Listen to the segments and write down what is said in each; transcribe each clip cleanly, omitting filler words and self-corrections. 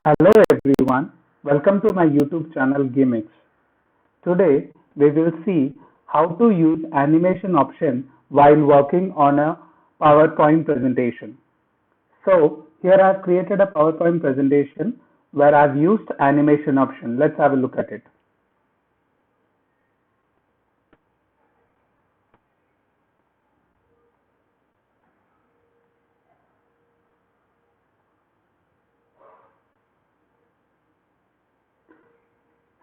Hello everyone, welcome to my YouTube channel Gimmicks. Today we will see how to use animation option while working on a PowerPoint presentation. So here I've created a PowerPoint presentation where I've used animation option. Let's have a look at it.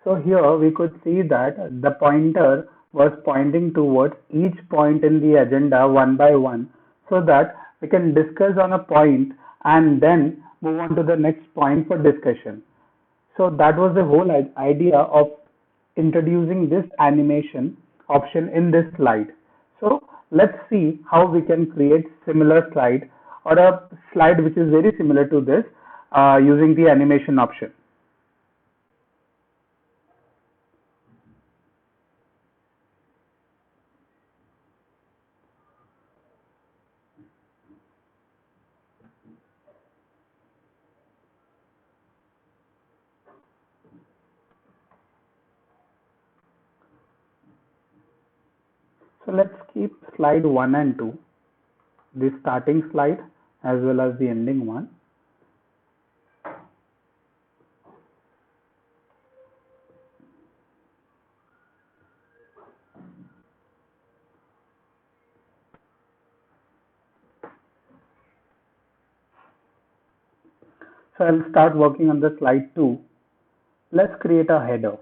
So here we could see that the pointer was pointing towards each point in the agenda one by one so that we can discuss on a point and then move on to the next point for discussion. So that was the whole idea of introducing this animation option in this slide. So let's see how we can create similar slide or a slide which is very similar to this using the animation option. So let's keep slide 1 and 2, the starting slide as well as the ending one. So I'll start working on the slide 2. Let's create a header.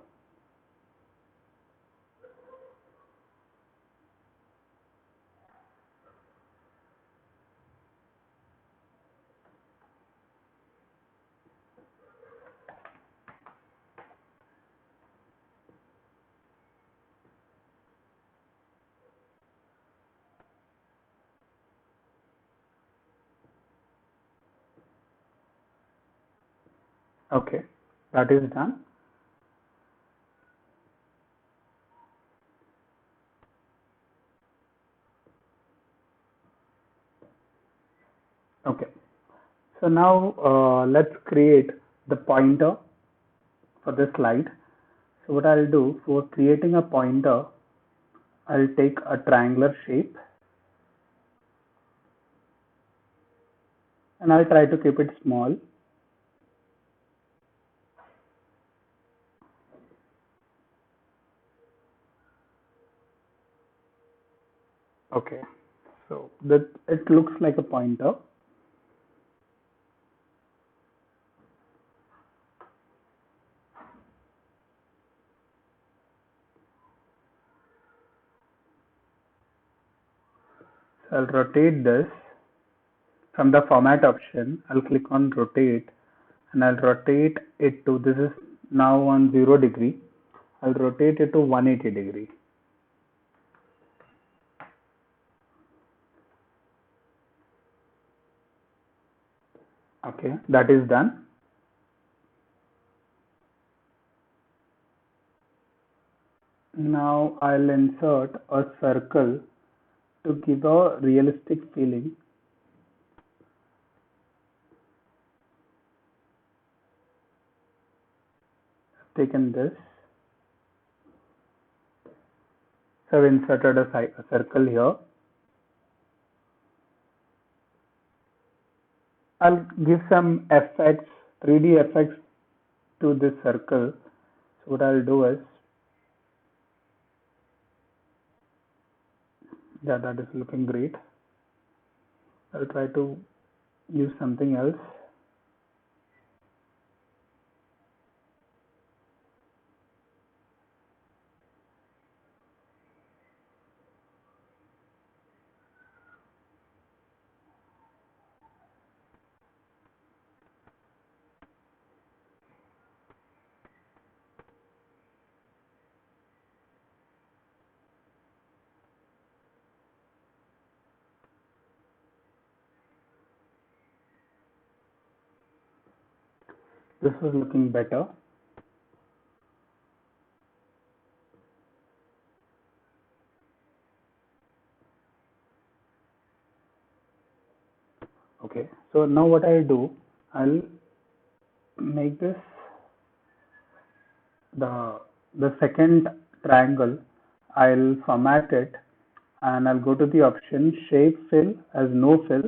Okay, that is done. Okay, so now let's create the pointer for the slide. So what I'll do for creating a pointer, I'll take a triangular shape and I'll try to keep it small. Okay, so that it looks like a pointer. So I'll rotate this from the format option. I'll click on rotate and I'll rotate it to, this is now on 0 degree. I'll rotate it to 180 degree. Okay, that is done. Now I'll insert a circle to give a realistic feeling. I've taken this. So I've inserted a circle here. I'll give some effects, 3D effects to this circle. So what I'll do is, yeah, that is looking great. I'll try to use something else. This is looking better. Okay, so now what I'll do, I'll make this the second triangle. I'll format it and I'll go to the option shape fill as no fill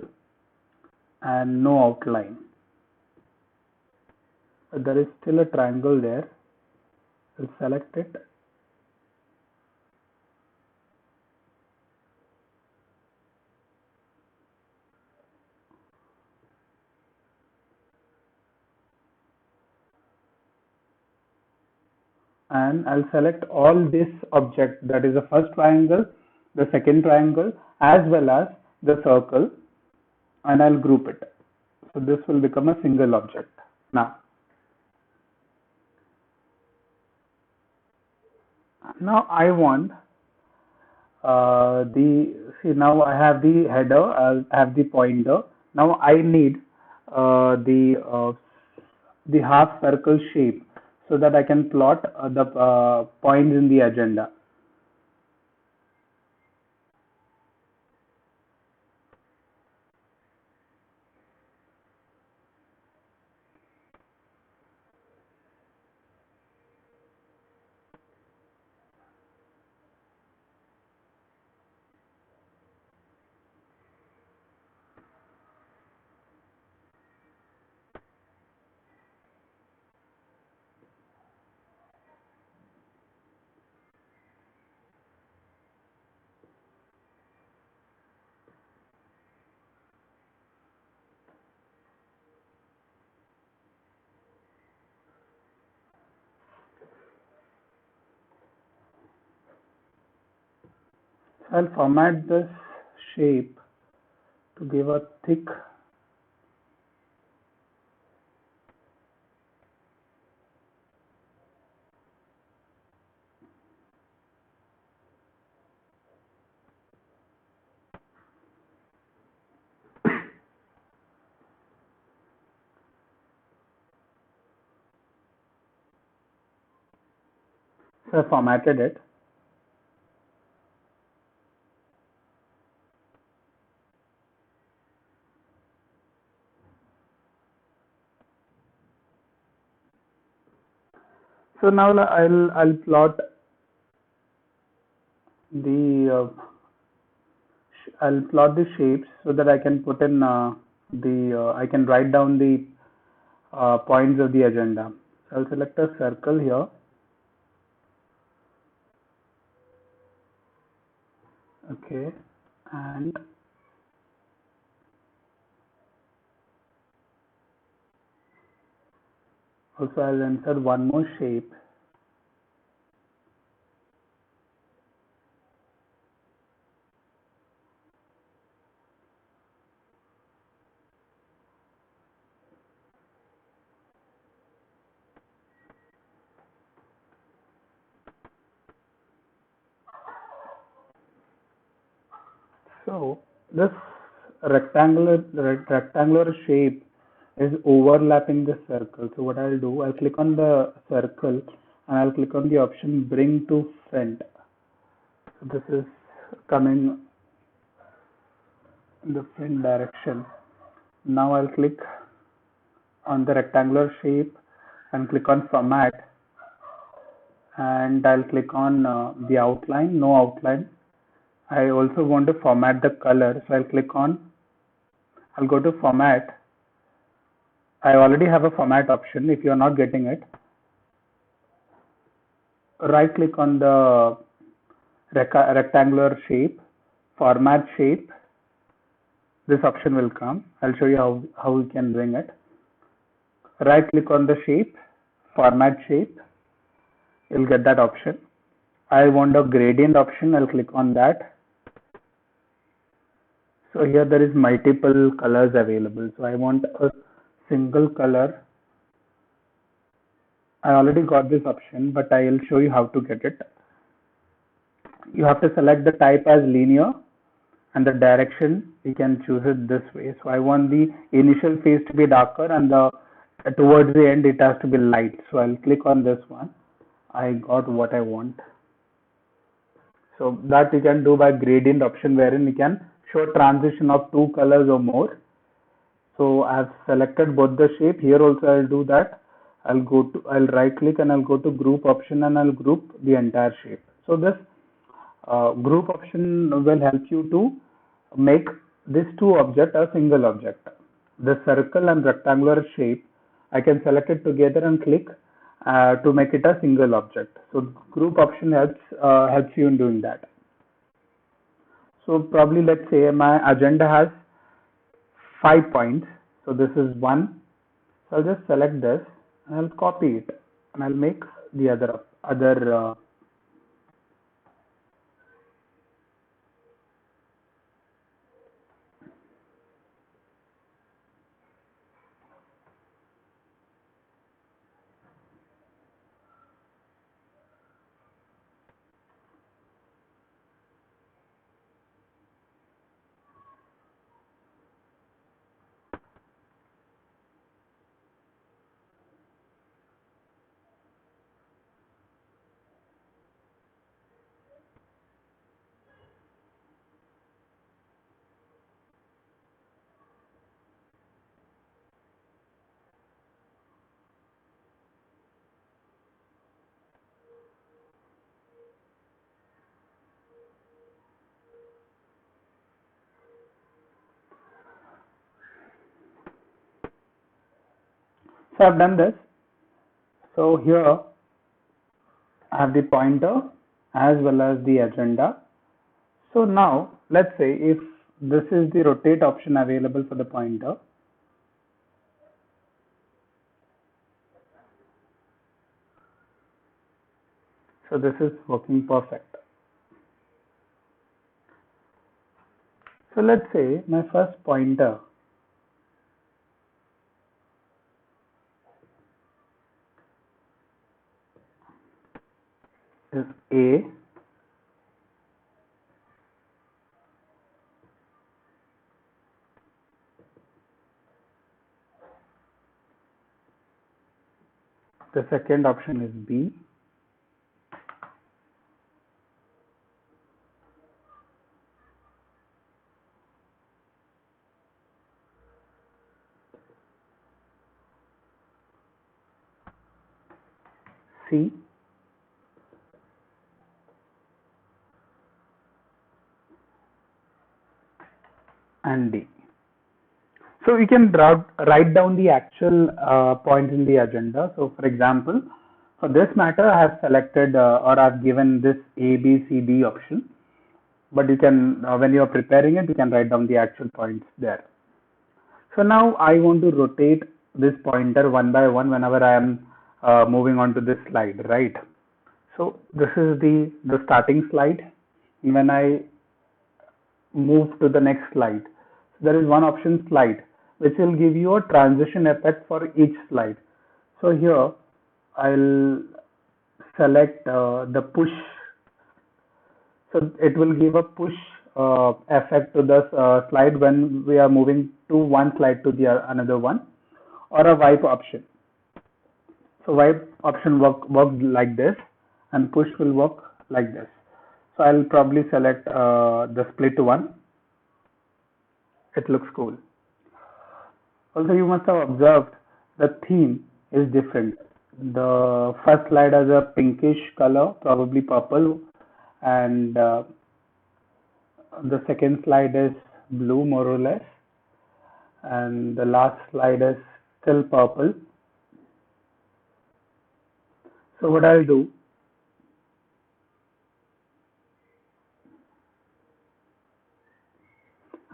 and no outline. But there is still a triangle there. I'll select it. And I'll select all this object, that is the first triangle, the second triangle, as well as the circle, and I'll group it. So this will become a single object. Now I want now I have the header, I have the pointer. Now I need the half circle shape so that I can plot the points in the agenda. So I'll format this shape to give a thick so I formatted it. So now I'll plot the shapes so that I can put in I can write down the points of the agenda. So I'll select a circle here. Okay, and also I'll insert one more shape. So this rectangular shape is overlapping the circle. So what I'll do, I'll click on the circle and I'll click on the option bring to front. So this is coming in the front direction. Now I'll click on the rectangular shape and click on format, and I'll click on the outline, no outline. I also want to format the color, so I'll go to format. I already have a format option. If you're not getting it, right click on the rectangular shape, format shape. This option will come. I'll show you how we can bring it. Right click on the shape, format shape. You'll get that option. I want a gradient option. I'll click on that. So here there is multiple colors available. So I want a single color. I already got this option, but I will show you how to get it. You have to select the type as linear and the direction. You can choose it this way. So I want the initial phase to be darker and towards the end it has to be light. So I'll click on this one. I got what I want. So that you can do by gradient option, wherein you can show transition of two colors or more. So I've selected both the shape. Here also I'll do that. I'll right click and I'll go to group option and I'll group the entire shape. So this group option will help you to make these two objects a single object. The circle and rectangular shape, I can select it together and click to make it a single object. So group option helps you in doing that. So probably let's say my agenda has 5 points. So this is one. So I'll just select this and I'll copy it and I'll make the other. So I've done this. So here I have the pointer as well as the agenda. So now let's say if this is the rotate option available for the pointer. So this is working perfect. So let's say my first pointer is A. The second option is B. C. And D. So you can write down the actual points in the agenda. So for example, for this matter, I have selected or I've given this A, B, C, D option. But you can, when you are preparing it, you can write down the actual points there. So now I want to rotate this pointer one by one whenever I am moving on to this slide, right? So this is the starting slide. When I move to the next slide, so there is one option slide, which will give you a transition effect for each slide. So here I'll select the push. So it will give a push effect to the slide when we are moving to one slide to the another one, or a wipe option. So wipe option works like this, and push will work like this. So I'll probably select the split one. It looks cool. Also, you must have observed the theme is different. The first slide has a pinkish color, probably purple, and the second slide is blue, more or less, and the last slide is still purple. So what I'll do,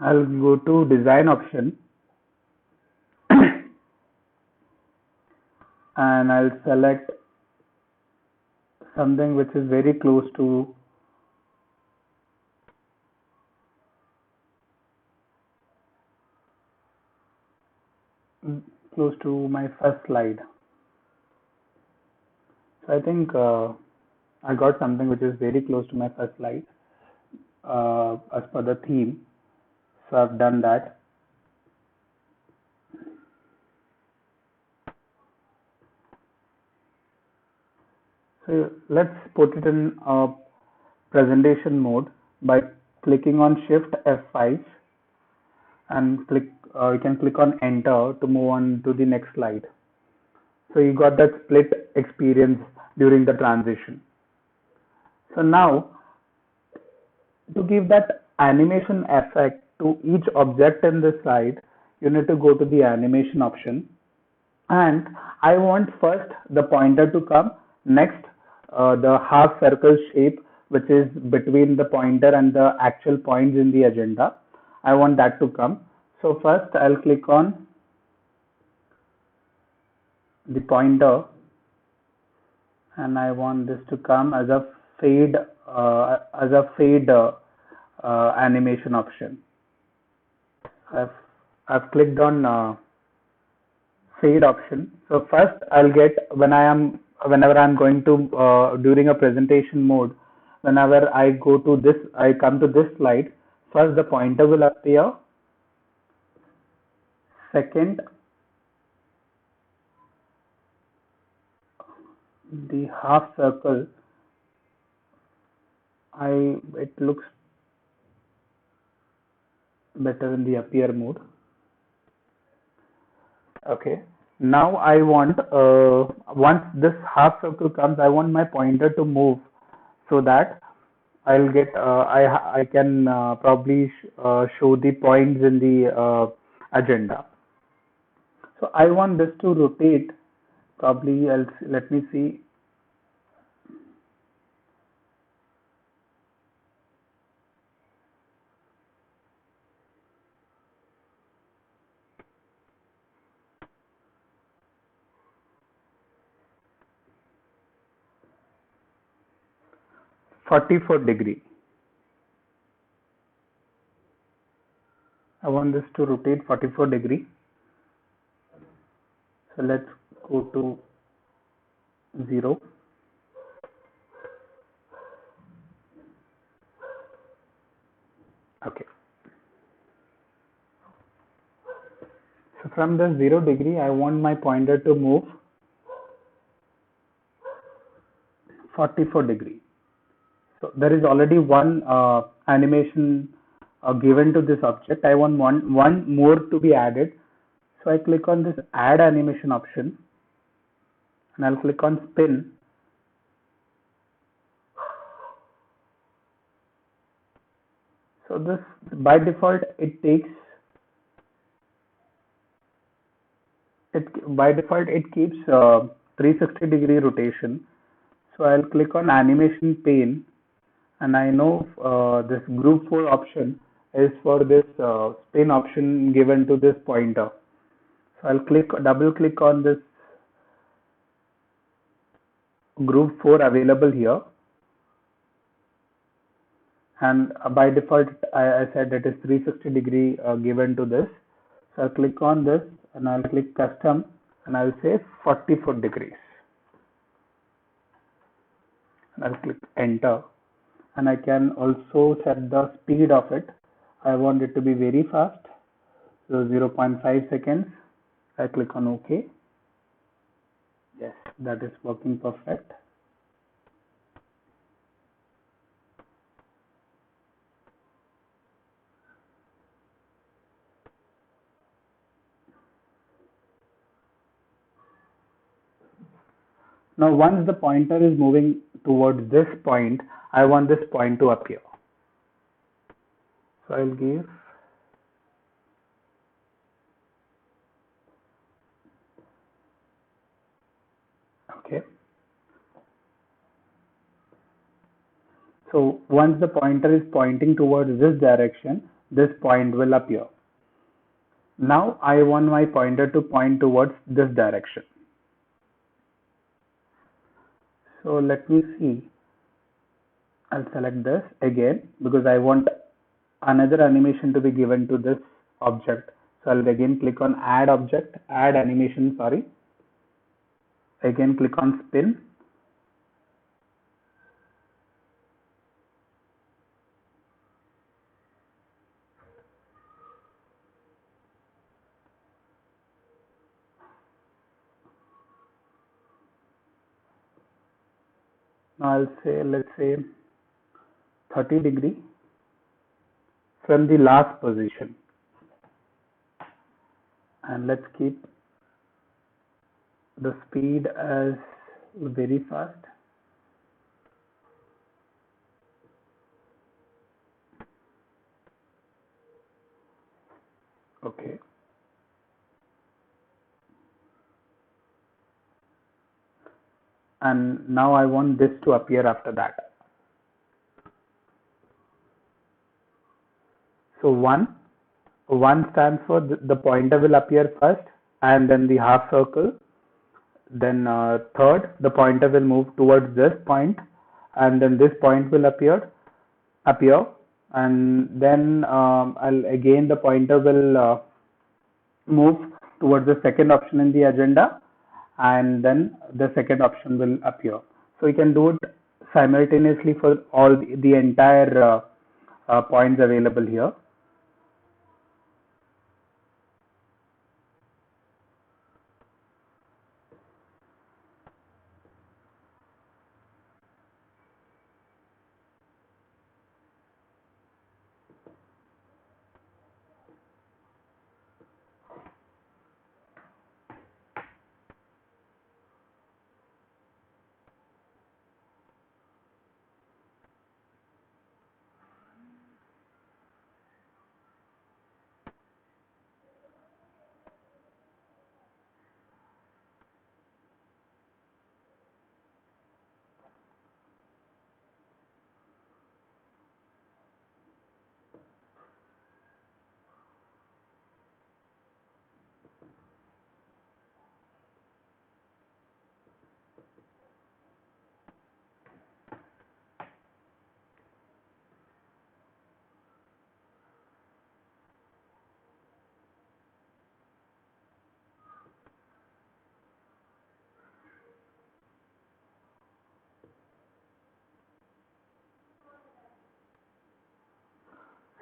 I'll go to design option and I'll select something which is very close to my first slide. So I think I got something which is very close to my first slide as per the theme. So I've done that. So let's put it in presentation mode by clicking on Shift F5, and you can click on enter to move on to the next slide. So you got that split experience during the transition. So now to give that animation effect to each object in this slide, you need to go to the animation option, and I want first the pointer to come, next the half circle shape which is between the pointer and the actual points in the agenda. I want that to come. So first I'll click on the pointer and I want this to come as a fade animation option. I've I've clicked on fade option. So first I'll get whenever I'm going to during a presentation mode, whenever I come to this slide, first the pointer will appear. Second, the half circle, it looks better in the appear mode. Okay. Now I want once this half circle comes, I want my pointer to move so that I can probably show the points in the agenda. So I want this to rotate. Probably let me see. 44-degree. I want this to rotate 44-degree. So let's go to 0. Okay. So from the 0-degree, I want my pointer to move 44-degree. So there is already one animation given to this object. I want one more to be added. So I click on this add animation option and I'll click on spin. So this by default it keeps – 360-degree rotation. So I'll click on animation pane, and I know this group 4 option is for this spin option given to this pointer. So I'll double click on this group 4 available here, and by default I said it is 360-degree given to this. So I'll click on this and I'll click custom and I'll say 44 degrees. And I'll click enter, and I can also set the speed of it. I want it to be very fast, so 0.5 seconds. I click on OK. Yes, that is working perfect. Now once the pointer is moving towards this point, I want this point to appear. So I'll give okay. So once the pointer is pointing towards this direction, this point will appear. Now I want my pointer to point towards this direction. So let me see. I'll select this again because I want another animation to be given to this object. So I'll again click on add animation, sorry. Again click on spin. Now I'll say, let's say 30 degree from the last position. and let's keep the speed as very fast. Okay. And now I want this to appear after that. So 1 stands for the pointer will appear first and then the half circle. Then third, the pointer will move towards this point and then this point will appear, and then again the pointer will move towards the second option in the agenda, and then the second option will appear. So we can do it simultaneously for all the entire points available here.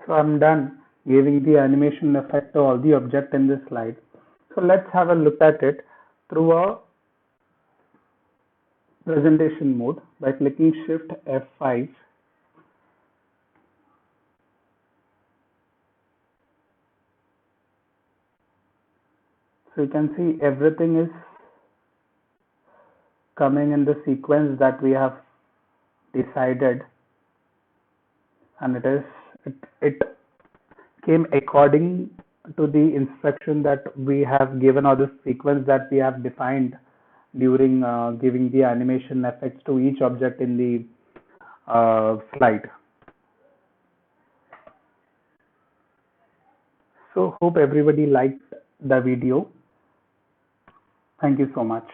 So I'm done giving the animation effect to all the object in this slide. So let's have a look at it through a presentation mode by clicking Shift F5. So you can see everything is coming in the sequence that we have decided, and it came according to the instruction that we have given, or the sequence that we have defined during giving the animation effects to each object in the slide. So hope everybody liked the video. Thank you so much.